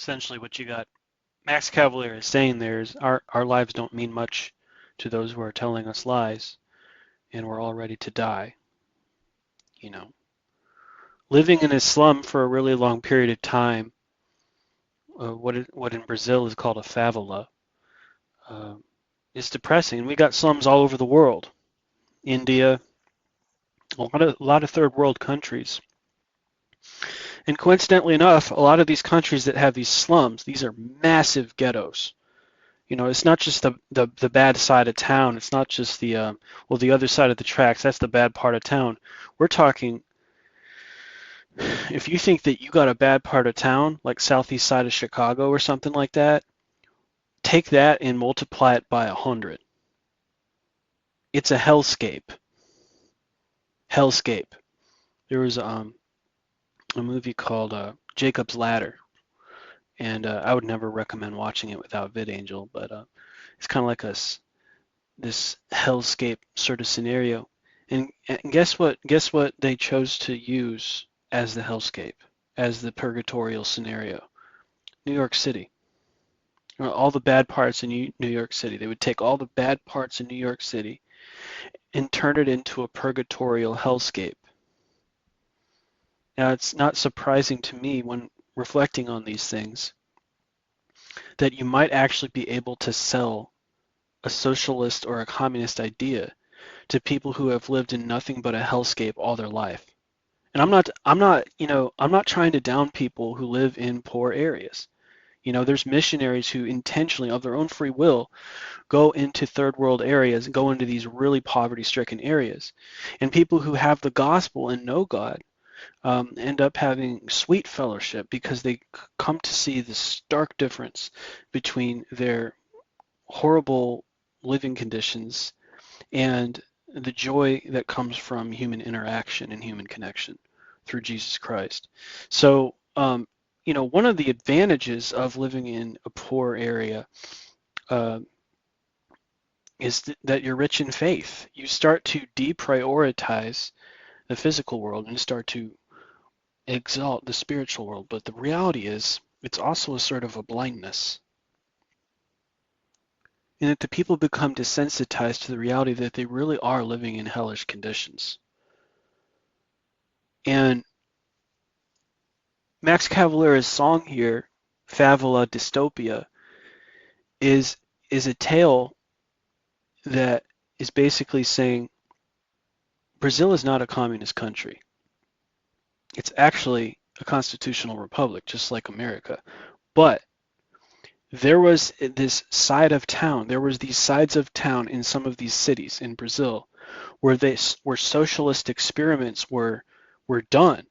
essentially what you got. Max Cavalier is saying there is our lives don't mean much to those who are telling us lies, and we're all ready to die. You know, living in a slum for a really long period of time, what in Brazil is called a favela, uh, is depressing. And we got slums all over the world. India, a lot of third world countries. And coincidentally enough, a lot of these countries that have these slums, these are massive ghettos. It's not just the bad side of town. It's not just the other side of the tracks. That's the bad part of town. We're talking, if you think that you got a bad part of town, like southeast side of Chicago or something like that, take that and multiply it by 100. It's a hellscape. Hellscape. There was a movie called Jacob's Ladder, and I would never recommend watching it without VidAngel, but it's kind of like this hellscape sort of scenario. And guess what? Guess what they chose to use as the hellscape, as the purgatorial scenario? New York City. All the bad parts in New York City. They would take all the bad parts in New York City and turn it into a purgatorial hellscape. Now, it's not surprising to me when reflecting on these things that you might actually be able to sell a socialist or a communist idea to people who have lived in nothing but a hellscape all their life. And I'm not trying to down people who live in poor areas. There's missionaries who intentionally, of their own free will, go into third world areas and go into these really poverty-stricken areas. And people who have the gospel and know God end up having sweet fellowship because they come to see the stark difference between their horrible living conditions and the joy that comes from human interaction and human connection through Jesus Christ. So, one of the advantages of living in a poor area is that you're rich in faith. You start to deprioritize the physical world and start to exalt the spiritual world. But the reality is, it's also a sort of a blindness. And that the people become desensitized to the reality that they really are living in hellish conditions. And Max Cavalera's song here, Favela Dystopia, is a tale that is basically saying Brazil is not a communist country. It's actually a constitutional republic, just like America. But there was this side of town, there was these sides of town in some of these cities in Brazil where socialist experiments were done,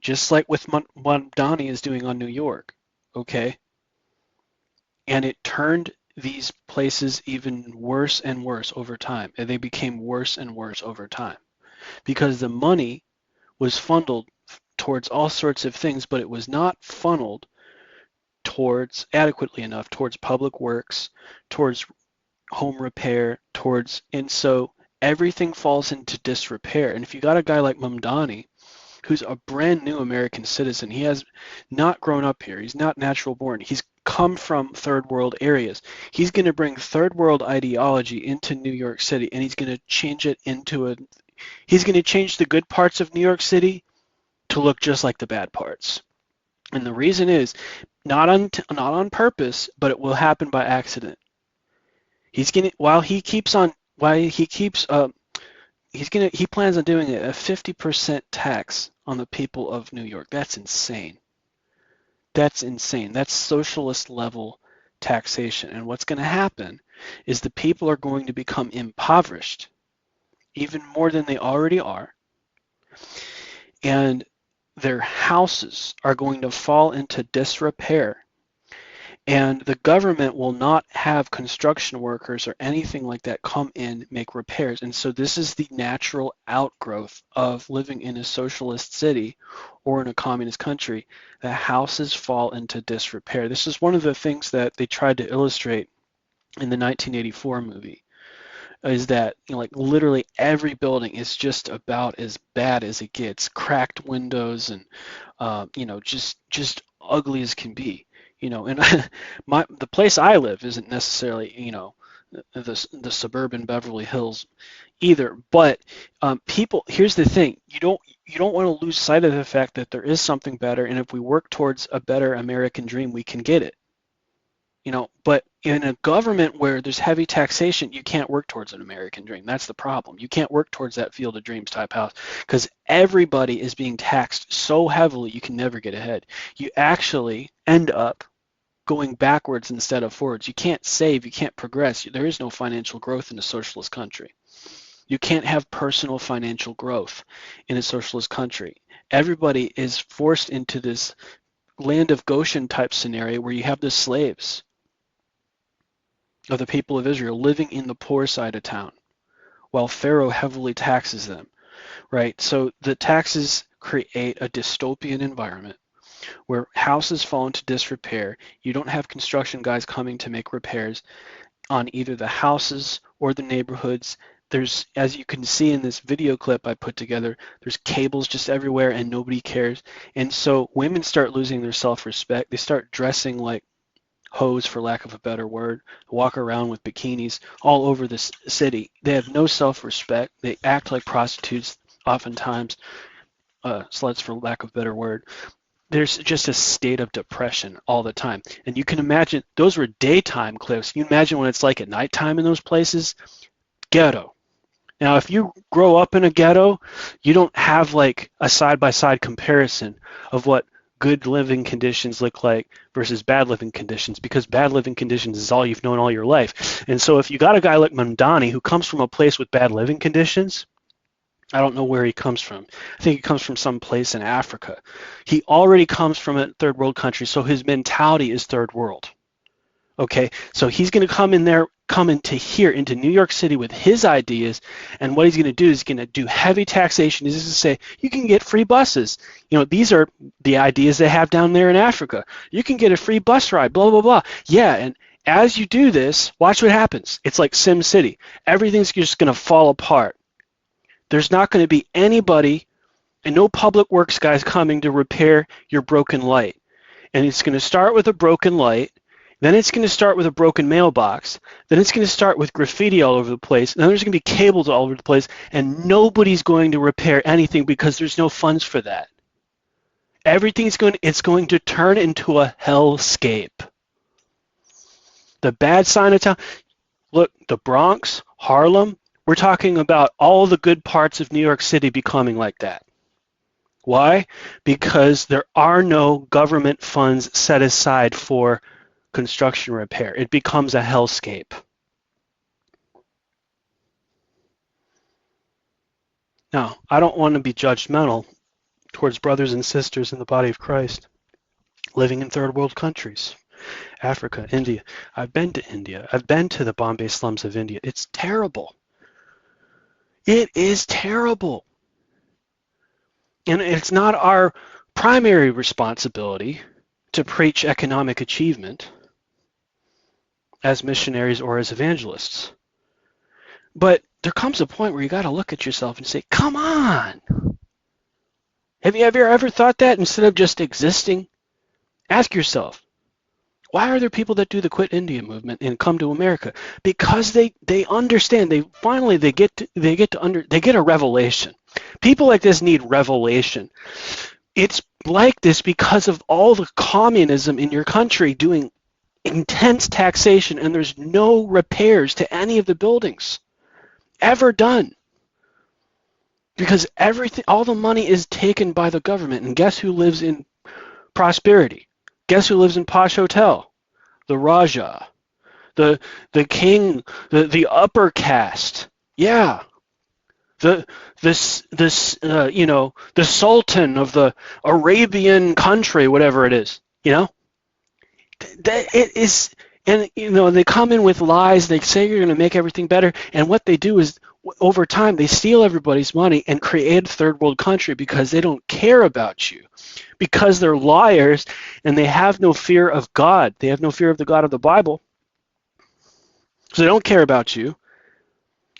just like with what Mondani is doing on New York, okay? And it turned these places even worse and worse over time, and they became worse and worse over time because the money was funneled towards all sorts of things, but it was not funneled towards adequately enough towards public works, towards home repair, and so everything falls into disrepair. And if you got a guy like Mamdani, who's a brand new American citizen, he has not grown up here, he's not natural born, he's come from third world areas. He's going to bring third world ideology into New York City, and he's going to change it he's going to change the good parts of New York City to look just like the bad parts. And the reason is not on purpose, but it will happen by accident. He plans on doing a 50% tax on the people of New York. That's insane. That's insane. That's socialist level taxation. And what's going to happen is the people are going to become impoverished even more than they already are. And their houses are going to fall into disrepair. And the government will not have construction workers or anything like that come in, make repairs. And so this is the natural outgrowth of living in a socialist city or in a communist country. The houses fall into disrepair. This is one of the things that they tried to illustrate in the 1984 movie. is that like literally every building is just about as bad as it gets, cracked windows and just ugly as can be. And the place I live isn't necessarily the suburban Beverly Hills either, but people, here's the thing: you don't want to lose sight of the fact that there is something better, and if we work towards a better American dream, we can get it. But in a government where there's heavy taxation, you can't work towards an American dream. That's the problem. You can't work towards that field of dreams type house because everybody is being taxed so heavily you can never get ahead. You actually end up going backwards instead of forwards. You can't save, you can't progress. There is no financial growth in a socialist country. You can't have personal financial growth in a socialist country. Everybody is forced into this land of Goshen type scenario where you have the slaves of the people of Israel living in the poor side of town while Pharaoh heavily taxes them, right? So the taxes create a dystopian environment where houses fall into disrepair. You don't have construction guys coming to make repairs on either the houses or the neighborhoods. There's, as you can see in this video clip I put together, there's cables just everywhere and nobody cares. And so women start losing their self-respect. They start dressing like hoes, for lack of a better word, walk around with bikinis all over the city. They have no self-respect. They act like prostitutes, oftentimes sluts, for lack of a better word. There's just a state of depression all the time. And you can imagine, those were daytime clips. You imagine what it's like at nighttime in those places. Ghetto. Now, if you grow up in a ghetto, you don't have like a side-by-side comparison of what good living conditions look like versus bad living conditions, because bad living conditions is all you've known all your life. And so if you got a guy like Mamdani who comes from a place with bad living conditions, I don't know where he comes from. I think he comes from some place in Africa. He already comes from a third world country, so his mentality is third world. Okay, so he's going to come into here, into New York City with his ideas, and what he's going to do is he's going to do heavy taxation. He's going to say, you can get free buses. These are the ideas they have down there in Africa. You can get a free bus ride, blah, blah, blah. Yeah, and as you do this, watch what happens. It's like Sim City. Everything's just going to fall apart. There's not going to be anybody and no public works guys coming to repair your broken light. And it's going to start with a broken light. Then it's going to start with a broken mailbox. Then it's going to start with graffiti all over the place. Then there's going to be cables all over the place, and nobody's going to repair anything because there's no funds for that. It's going to turn into a hellscape. The bad side of town, look, the Bronx, Harlem, we're talking about all the good parts of New York City becoming like that. Why? Because there are no government funds set aside for construction repair. It becomes a hellscape. Now, I don't want to be judgmental towards brothers and sisters in the body of Christ living in third world countries. Africa, India. I've been to India. I've been to the Bombay slums of India. It's terrible. It is terrible. And it's not our primary responsibility to preach economic achievement as missionaries or as evangelists. But there comes a point where you got to look at yourself and say, come on. Have you ever thought that instead of just existing? Ask yourself, why are there people that do the Quit India movement and come to America? Because they understand. They get a revelation. People like this need revelation. It's like this because of all the communism in your country doing intense taxation, and there's no repairs to any of the buildings ever done. Because all the money is taken by the government, and guess who lives in prosperity? Guess who lives in Posh Hotel? The Raja, the king, the upper caste. Yeah, the Sultan of the Arabian country, whatever it is. That it is, and they come in with lies. They say you're going to make everything better, and what they do is, over time, they steal everybody's money and create a third world country because they don't care about you, because they're liars and they have no fear of God. They have no fear of the God of the Bible, so they don't care about you.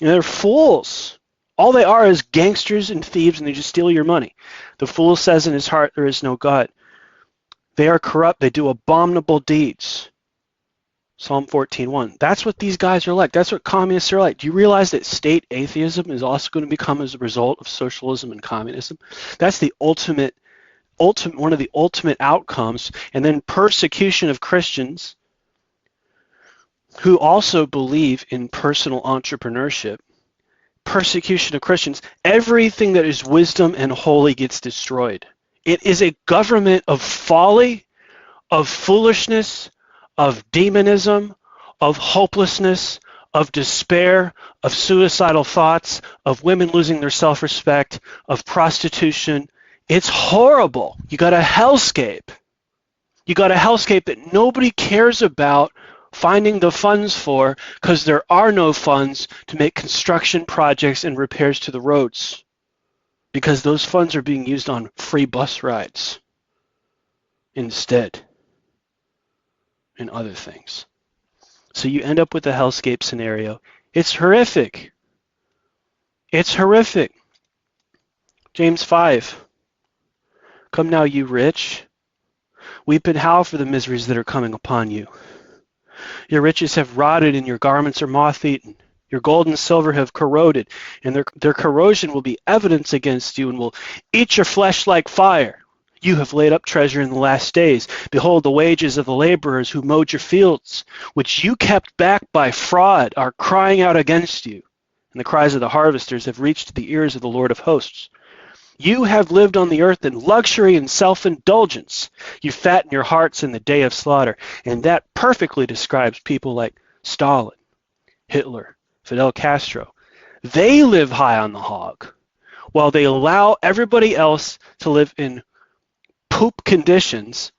And they're fools. All they are is gangsters and thieves, and they just steal your money. The fool says in his heart, there is no God. They are corrupt. They do abominable deeds. Psalm 14:1. That's what these guys are like. That's what communists are like. Do you realize that state atheism is also going to become as a result of socialism and communism? That's the ultimate one of the ultimate outcomes. And then persecution of Christians who also believe in personal entrepreneurship. Persecution of Christians. Everything that is wisdom and holy gets destroyed. It is a government of folly, of foolishness, of demonism, of hopelessness, of despair, of suicidal thoughts, of women losing their self-respect, of prostitution. It's horrible. You got a hellscape. You got a hellscape that nobody cares about finding the funds for, because there are no funds to make construction projects and repairs to the roads, because those funds are being used on free bus rides instead and other things. So you end up with a hellscape scenario. It's horrific. It's horrific. James 5. Come now, you rich. Weep and howl for the miseries that are coming upon you. Your riches have rotted and your garments are moth-eaten. Your gold and silver have corroded, and their corrosion will be evidence against you and will eat your flesh like fire. You have laid up treasure in the last days. Behold, the wages of the laborers who mowed your fields, which you kept back by fraud, are crying out against you. And the cries of the harvesters have reached the ears of the Lord of hosts. You have lived on the earth in luxury and self-indulgence. You fatten your hearts in the day of slaughter. And that perfectly describes people like Stalin, Hitler, Fidel Castro. They live high on the hog, while they allow everybody else to live in poop conditions.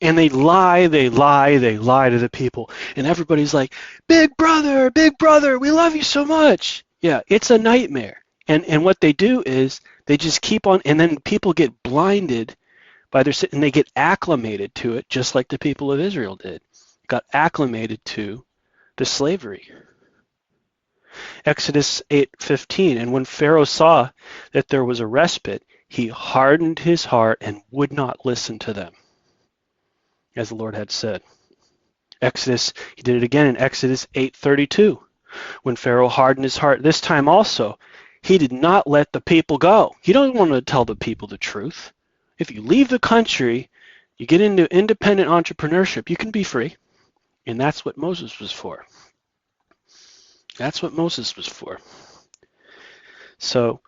And they lie to the people. And everybody's like, big brother, we love you so much. Yeah, it's a nightmare. And what they do is they just keep on, and then people get blinded by their sin, and they get acclimated to it, just like the people of Israel did. Got acclimated to the slavery. Exodus 8:15, and when Pharaoh saw that there was a respite, he hardened his heart and would not listen to them, as the Lord had said. He did it again in Exodus 8:32. When Pharaoh hardened his heart this time also, he did not let the people go. He don't want to tell the people the truth. If you leave the country, you get into independent entrepreneurship, you can be free. And that's what Moses was for. That's what Moses was for. So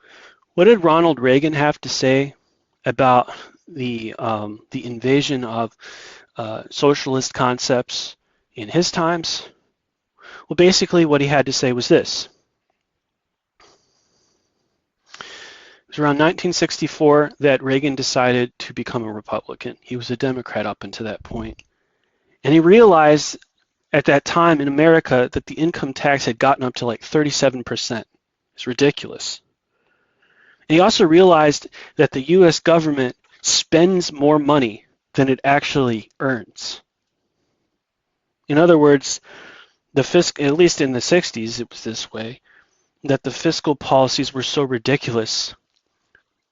what did Ronald Reagan have to say about the invasion of socialist concepts in his times? Well, basically what he had to say was this. It was around 1964 that Reagan decided to become a Republican. He was a Democrat up until that point. And he realized at that time in America that the income tax had gotten up to like 37%. It's ridiculous. And he also realized that the U.S. government spends more money than it actually earns. In other words, at least in the 60s, it was this way, that the fiscal policies were so ridiculous.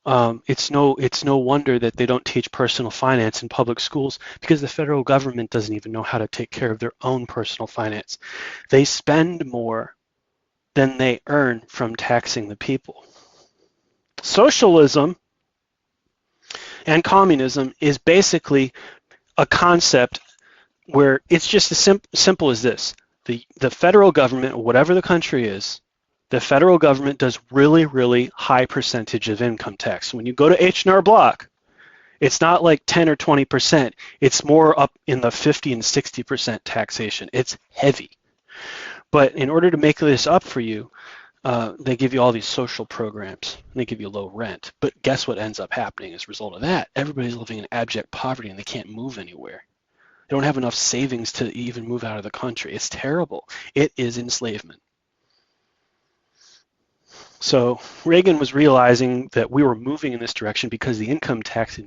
It's no wonder that they don't teach personal finance in public schools, because the federal government doesn't even know how to take care of their own personal finance. They spend more than they earn from taxing the people. Socialism and communism is basically a concept where it's just as simple as this. The federal government, or whatever the country is, the federal government does really, really high percentage of income tax. When you go to H&R Block, it's not like 10 or 20%. It's more up in the 50 and 60% taxation. It's heavy. But in order to make this up for you, they give you all these social programs. And they give you low rent. But guess what ends up happening as a result of that? Everybody's living in abject poverty and they can't move anywhere. They don't have enough savings to even move out of the country. It's terrible. It is enslavement. So Reagan was realizing that we were moving in this direction because the income tax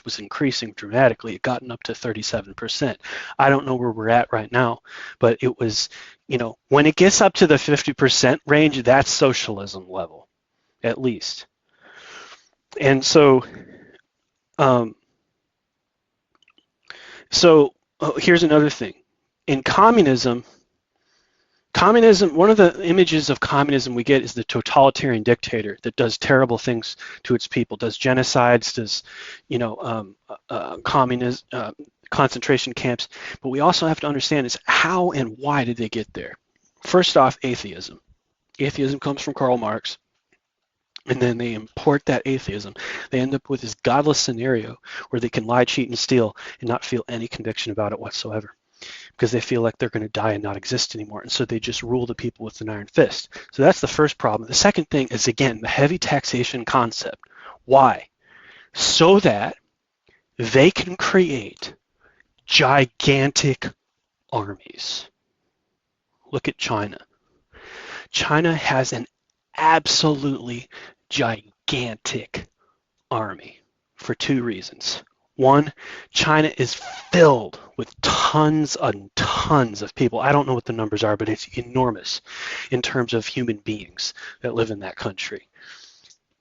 was increasing dramatically. It gotten up to 37%. I don't know where we're at right now, but it was, when it gets up to the 50% range, that's socialism level, at least. And so, um, here's another thing. In communism, one of the images of communism we get is the totalitarian dictator that does terrible things to its people, does genocides, does, communism, concentration camps. But we also have to understand is how and why did they get there? First off, atheism. Atheism comes from Karl Marx, and then they import that atheism. They end up with this godless scenario where they can lie, cheat, and steal and not feel any conviction about it whatsoever, because they feel like they're going to die and not exist anymore. And so they just rule the people with an iron fist. So that's the first problem. The second thing is, again, the heavy taxation concept. Why? So that they can create gigantic armies. Look at China. China has an absolutely gigantic army for two reasons. One, China is filled with tons and tons of people. I don't know what the numbers are, but it's enormous in terms of human beings that live in that country.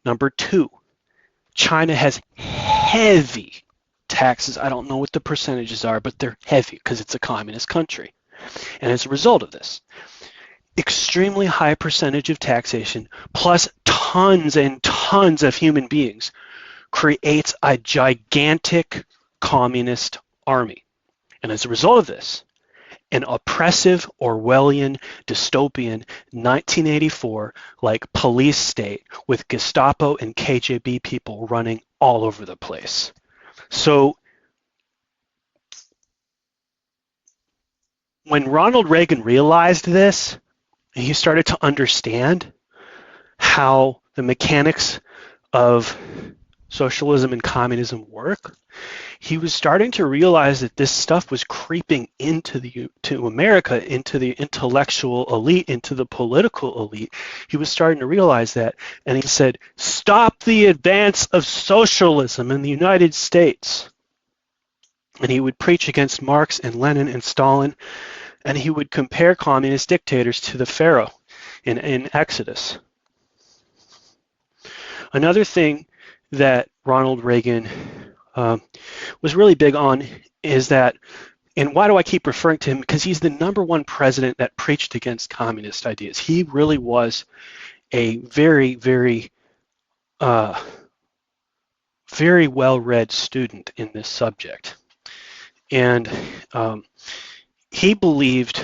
Number two, China has heavy taxes. I don't know what the percentages are, but they're heavy because it's a communist country. And as a result of this, extremely high percentage of taxation plus tons and tons of human beings creates a gigantic communist army. And as a result of this, an oppressive Orwellian dystopian 1984 like police state with Gestapo and KGB people running all over the place. So when Ronald Reagan realized this, he started to understand how the mechanics of socialism and communism work. He was starting to realize that this stuff was creeping to America, into the intellectual elite, into the political elite. He was starting to realize that, and he said, "Stop the advance of socialism in the United States." And he would preach against Marx and Lenin and Stalin, and he would compare communist dictators to the Pharaoh in Exodus. Another thing that Ronald Reagan was really big on is that, and why do I keep referring to him? Because he's the number one president that preached against communist ideas. He really was a very, very, very well-read student in this subject. And he believed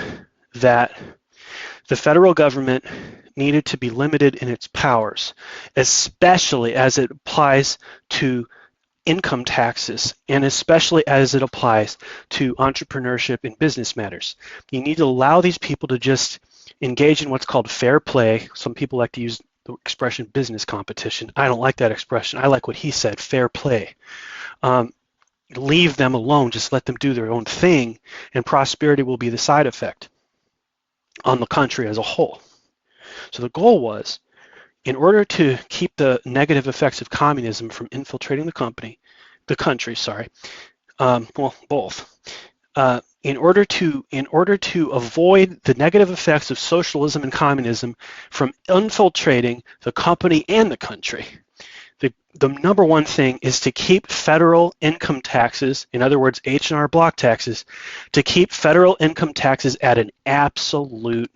that the federal government needed to be limited in its powers, especially as it applies to income taxes, and especially as it applies to entrepreneurship and business matters. You need to allow these people to just engage in what's called fair play. Some people like to use the expression business competition. I don't like that expression. I like what he said, fair play. Leave them alone, just let them do their own thing, and prosperity will be the side effect on the country as a whole. So the goal was, in order to keep the negative effects of communism from infiltrating the country, both. In order to avoid the negative effects of socialism and communism from infiltrating the company and the country, the number one thing is to keep federal income taxes, in other words, H&R Block taxes, to keep federal income taxes at an absolute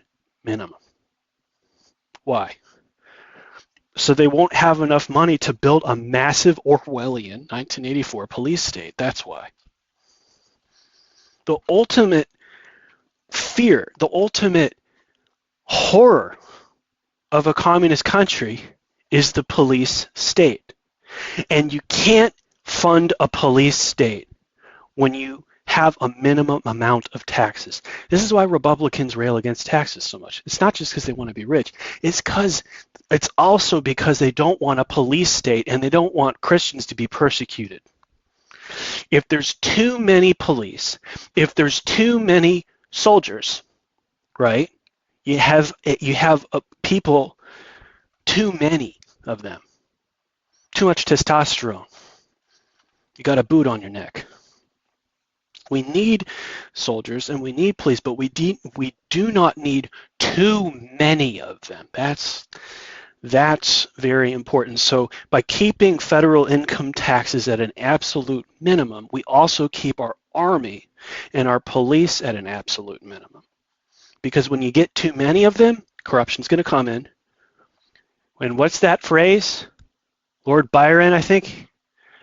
minimum. Why? So they won't have enough money to build a massive Orwellian 1984 police state. That's why. The ultimate fear, the ultimate horror of a communist country is the police state. And you can't fund a police state when you have a minimum amount of taxes. This is why Republicans rail against taxes so much. It's not just because they want to be rich. It's also because they don't want a police state and they don't want Christians to be persecuted. If there's too many police, if there's too many soldiers, right? You have people too many of them. Too much testosterone. You got a boot on your neck. We need soldiers and we need police, but we do not need too many of them. That's very important. So by keeping federal income taxes at an absolute minimum, we also keep our army and our police at an absolute minimum. Because when you get too many of them, corruption's going to come in. And what's that phrase? Lord Byron, I think?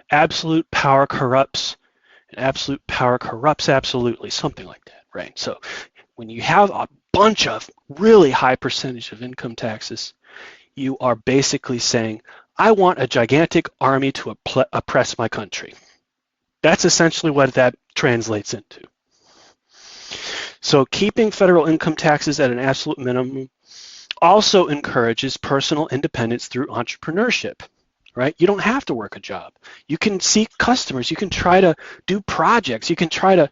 Absolute power corrupts, and absolute power corrupts absolutely, something like that, right? So when you have a bunch of really high percentage of income taxes, you are basically saying, I want a gigantic army to oppress my country. That's essentially what that translates into. So keeping federal income taxes at an absolute minimum also encourages personal independence through entrepreneurship, right? You don't have to work a job. You can seek customers. You can try to do projects. You can try to,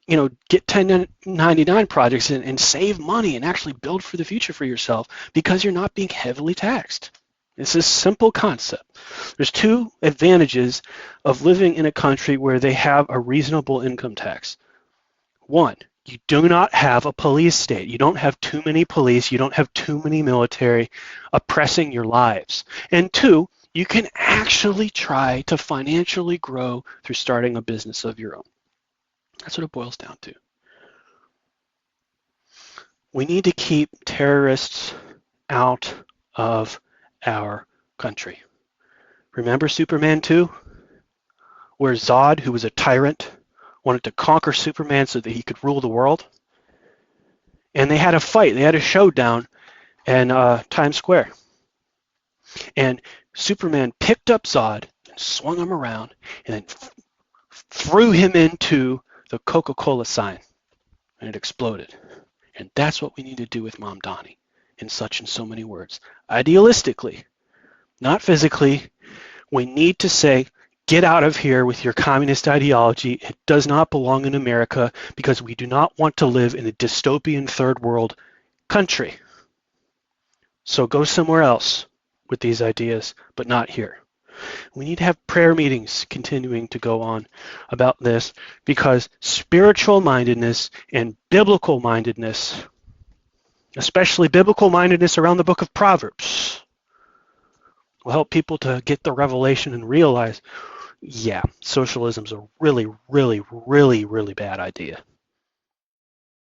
get 1099 projects and save money and actually build for the future for yourself because you're not being heavily taxed. It's a simple concept. There's two advantages of living in a country where they have a reasonable income tax. One, you do not have a police state. You don't have too many police. You don't have too many military oppressing your lives. And two, you can actually try to financially grow through starting a business of your own. That's what it boils down to. We need to keep terrorists out of our country. Remember Superman 2? Where Zod, who was a tyrant, wanted to conquer Superman so that he could rule the world? And they had a fight. They had a showdown in Times Square. And Superman picked up Zod and swung him around and then threw him into the Coca-Cola sign, and it exploded. And that's what we need to do with Mom Donnie in such and so many words. Idealistically, not physically, we need to say, get out of here with your communist ideology. It does not belong in America because we do not want to live in a dystopian third world country. So go somewhere else with these ideas, but not here. We need to have prayer meetings continuing to go on about this because spiritual mindedness and biblical mindedness, especially biblical mindedness around the book of Proverbs, will help people to get the revelation and realize, yeah, socialism's a really, really, really, really bad idea.